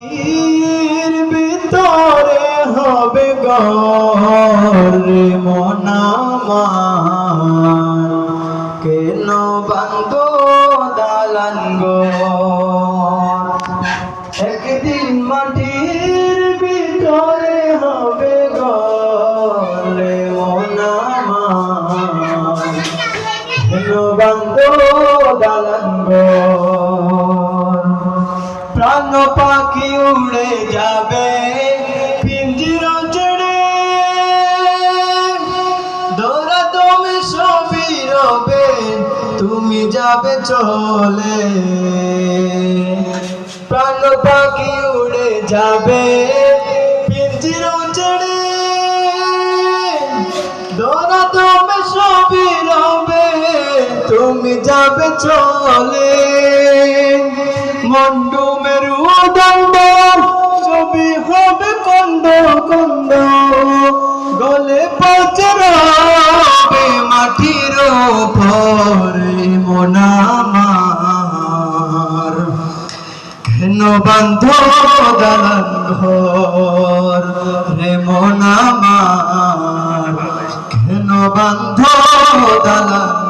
এর ভিতরে হবে গরে মন আমার, কেন বাঁধো দালান ঘর। একদিন মাটির ভিতরে হবে গরে মন আমার, কেন বাঁধো দালান ঘর। প্রাণ পাখি উড়ে যাবে পিঞ্জিরা ছেড়ে, দৌড়া তুমি সবই রবে, তুমি যাবে চলে। প্রাণ পাখি উড়ে যাবে পিঞ্জিরা ছেড়ে, দৌড়া তুমি সবই রবে, তুমি যাবে চলে। মন্ডু মেরু দণ্ড ছবি হবে কন্দ কন্দ, গলে পচরাবে মাটির উপরে মন আমার, কেন বাঁধো দালান ঘর রে মন আমার, কেন বাঁধো দালান